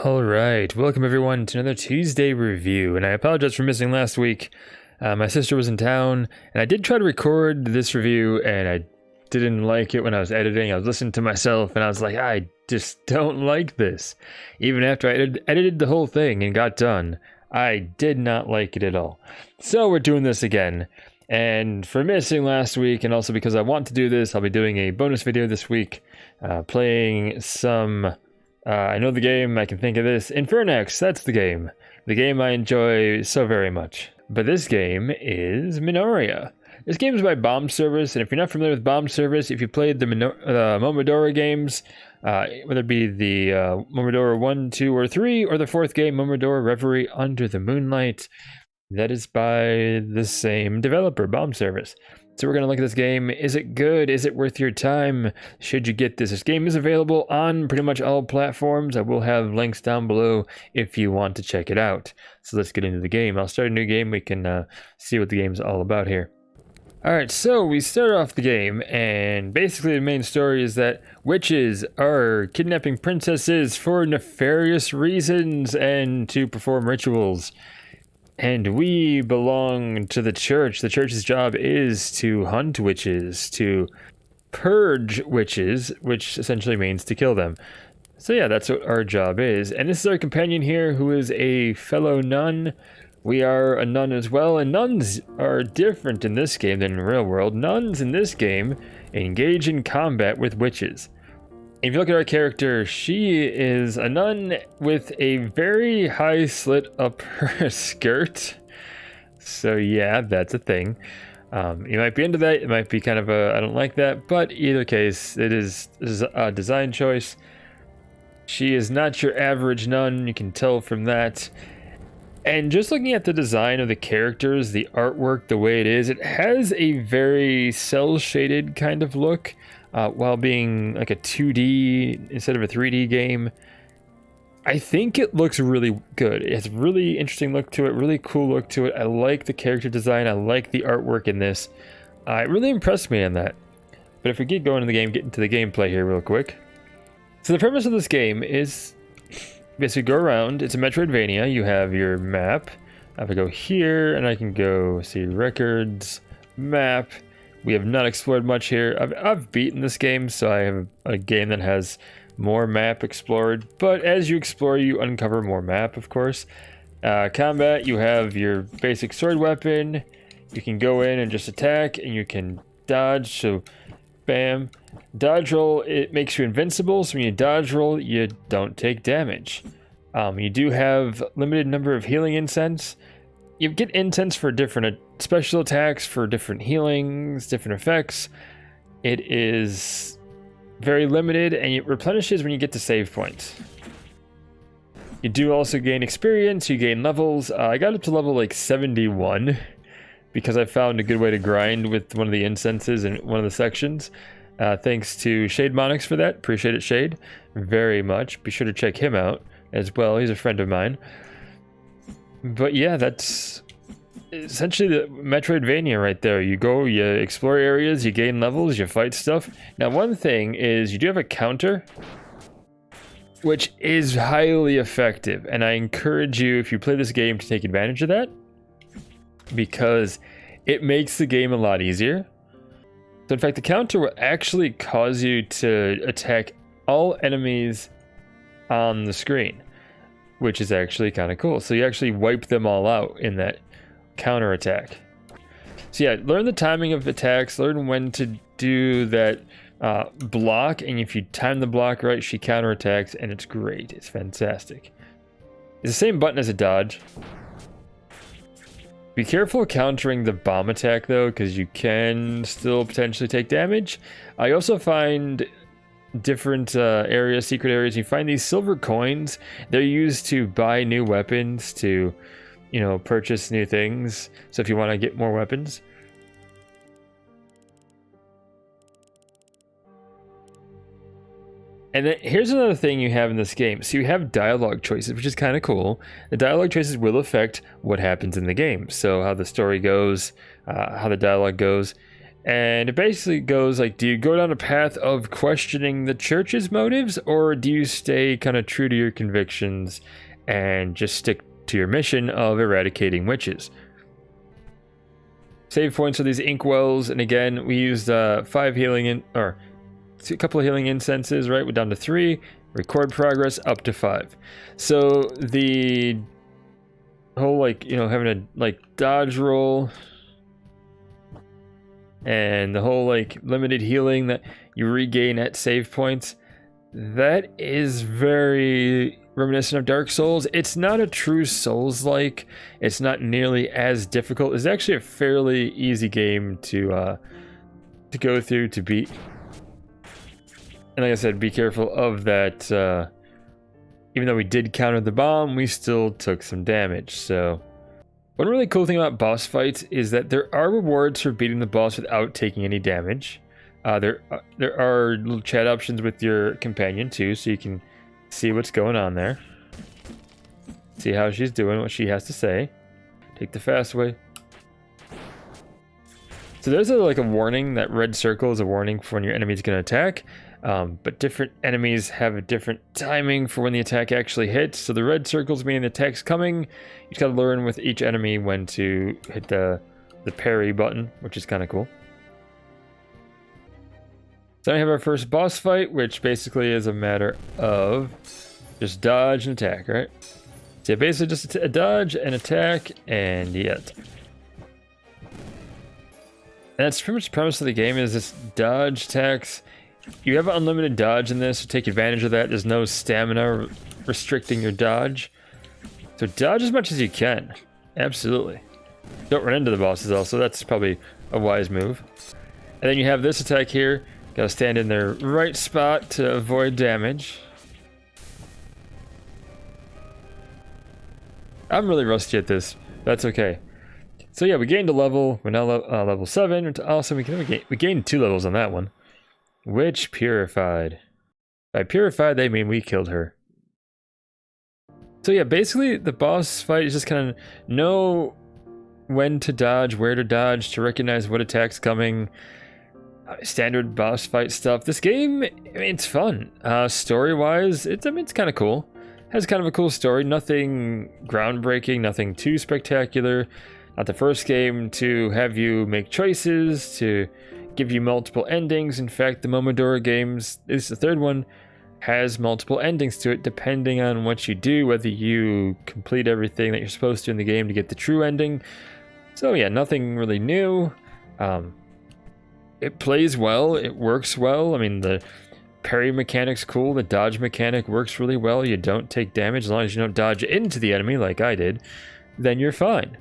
Alright, welcome everyone to another Tuesday review, and I apologize for missing last week. My sister was in town, and I did try to record this review, and I didn't like it when I was editing. I was listening to myself, and I was like, I just don't like this. Even after I edited the whole thing and got done, I did not like it at all. So we're doing this again, and for missing last week, and also because I want to do this, I'll be doing a bonus video this week, playing some... I know the game, I can think of this. Infernax, that's the game. The game I enjoy so very much. But this game is Minoria. This game is by Bomb Service, and if you're not familiar with Bomb Service, if you played the Momodora games, whether it be the Momodora 1, 2, or 3, or the fourth game, Momodora Reverie Under the Moonlight, that is by the same developer, Bomb Service. So we're going to look at this game. Is it good? Is it worth your time? Should you get this? This game is available on pretty much all platforms. I will have links down below if you want to check it out. So let's get into the game. I'll start a new game. We can see what the game's all about here. Alright, so we start off the game, and basically the main story is that witches are kidnapping princesses for nefarious reasons and to perform rituals. And we belong to the church. The church's job is to hunt witches, to purge witches, which essentially means to kill them. So yeah, that's what our job is. And this is our companion here, who is a fellow nun. We are a nun as well, and nuns are different in this game than in the real world. Nuns in this game engage in combat with witches. If you look at our character, she is a nun with a very high slit up her skirt. So yeah, that's a thing. You might be into that, it might be kind of a, I don't like that, but either case, this is a design choice. She is not your average nun, you can tell from that. And just looking at the design of the characters, the artwork, the way it is, it has a very cel-shaded kind of look. While being like a 2D instead of a 3D game. I think it looks really good. It has a really interesting look to it, really cool look to it. I like the character design, I like the artwork in this. It really impressed me on that. But if we get going in the game, get into the gameplay here real quick. So the premise of this game is basically go around, it's a metroidvania, you have your map. If I go here, and I can go see records, map. We have not explored much here. I've beaten this game, so I have a game that has more map explored. But as you explore, you uncover more map, of course. Combat, you have your basic sword weapon. You can go in and just attack, and you can dodge. So, bam. Dodge roll, it makes you invincible. So when you dodge roll, you don't take damage. You do have limited number of healing incense. You get incense for different special attacks, for different healings, different effects. It is very limited, and it replenishes when you get to save points. You do also gain experience, you gain levels. I got up to level like 71 because I found a good way to grind with one of the incenses in one of the sections. Thanks to Shade Monix for that. Appreciate it, Shade, very much. Be sure to check him out as well. He's a friend of mine. But yeah, that's essentially the Metroidvania right there. You go, you explore areas, you gain levels, you fight stuff. Now, one thing is you do have a counter, which is highly effective. And I encourage you, if you play this game, to take advantage of that, because it makes the game a lot easier. So in fact, the counter will actually cause you to attack all enemies on the screen, which is actually kind of cool. So you actually wipe them all out in that counter attack. So yeah, learn the timing of attacks, learn when to do that block, and if you time the block right, she counter attacks, and it's great. It's fantastic. It's the same button as a dodge. Be careful countering the bomb attack though, because you can still potentially take damage. I also find different areas, secret areas, you find these silver coins. They're used to buy new weapons, to, you know, purchase new things. So if you want to get more weapons. And then here's another thing you have in this game. So you have dialogue choices, which is kind of cool. The dialogue choices will affect what happens in the game. So how the story goes, how the dialogue goes. And it basically goes like, do you go down a path of questioning the church's motives, or do you stay kind of true to your convictions and just stick to your mission of eradicating witches? Save points for these inkwells, and again, we used 5 healing or a couple of healing incenses, right? We're down to 3. Record progress up to 5. So the whole, like, you know, having a like dodge roll and the whole like limited healing that you regain at save points, that is very reminiscent of Dark Souls. It's not a true Souls-like. It's not nearly as difficult. It's actually a fairly easy game to go through, to beat. And like I said, be careful of that. Even though we did counter the bomb, we still took some damage. So one really cool thing about boss fights is that there are rewards for beating the boss without taking any damage. There are little chat options with your companion too, so you can see what's going on there. See how she's doing, what she has to say. Take the fast way. So there's like a warning. That red circle is a warning for when your enemy's going to attack. But different enemies have a different timing for when the attack actually hits. So the red circles mean the attack's coming. You just gotta learn with each enemy when to hit the parry button, which is kind of cool. Then we have our first boss fight, which basically is a matter of just dodge and attack, right? So basically just a dodge and attack, and yet. And that's pretty much the premise of the game, is this dodge attacks. You have unlimited dodge in this, so take advantage of that. There's no stamina restricting your dodge. So dodge as much as you can. Absolutely. Don't run into the bosses also, that's probably a wise move. And then you have this attack here. Gotta stand in the right spot to avoid damage. I'm really rusty at this. That's okay. So yeah, we gained a level. We're now level 7. It's awesome. We gained 2 levels on that one. Witch purified. By purified, they mean we killed her. So yeah, basically the boss fight is just kind of know when to dodge, where to dodge, to recognize what attack's coming. Standard boss fight stuff. This game, I mean, it's fun. Story-wise, it's kind of cool. Has kind of a cool story. Nothing groundbreaking, nothing too spectacular. Not the first game to have you make choices, to give you multiple endings. In fact, the Momodora games, this is the 3rd one, has multiple endings to it depending on what you do, whether you complete everything that you're supposed to in the game to get the true ending. So yeah, nothing really new. It plays well, it works well. I mean, the parry mechanic's cool, the dodge mechanic works really well. You don't take damage as long as you don't dodge into the enemy like I did, then you're fine.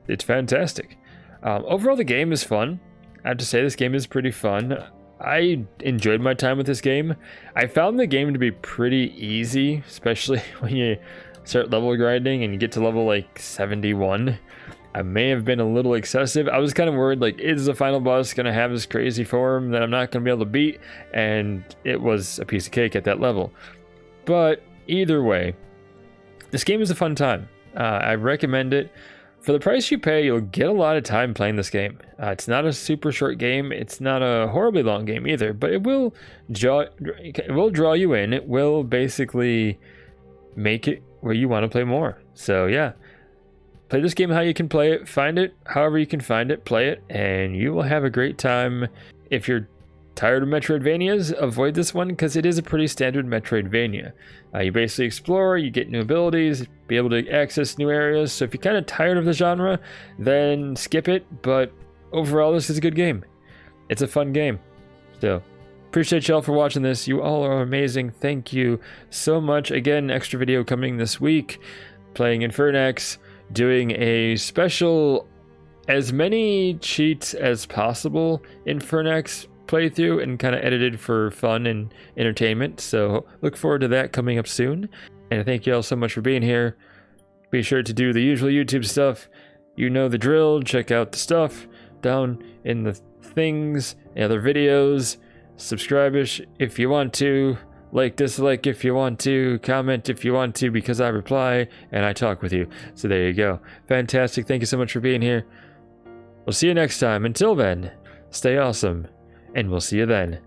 It's fantastic. Overall, the game is fun. I have to say, this game is pretty fun. I enjoyed my time with this game. I found the game to be pretty easy, especially when you start level grinding and you get to level like 71. I may have been a little excessive. I was kind of worried, like, is the final boss going to have this crazy form that I'm not going to be able to beat? And it was a piece of cake at that level. But either way, this game is a fun time. I recommend it. For the price you pay, you'll get a lot of time playing this game. It's not a super short game. It's not a horribly long game either, but it will draw you in. It will basically make it where you want to play more. So yeah. Play this game how you can play it, find it however you can find it, play it, and you will have a great time. If you're tired of Metroidvanias, avoid this one because it is a pretty standard Metroidvania. You basically explore, you get new abilities, be able to access new areas. So if you're kind of tired of the genre, then skip it. But overall, this is a good game. It's a fun game. So appreciate y'all for watching this. You all are amazing. Thank you so much. Again, extra video coming this week. Playing Infernax. Doing a special, as many cheats as possible Infernax playthrough and kind of edited for fun and entertainment. So look forward to that coming up soon. And thank you all so much for being here. Be sure to do the usual YouTube stuff. You know the drill. Check out the stuff down in the things, the other videos. Subscribe-ish if you want to. Like, dislike if you want to, comment if you want to, because I reply and I talk with you. So there you go. Fantastic. Thank you so much for being here. We'll see you next time. Until then, stay awesome, and we'll see you then.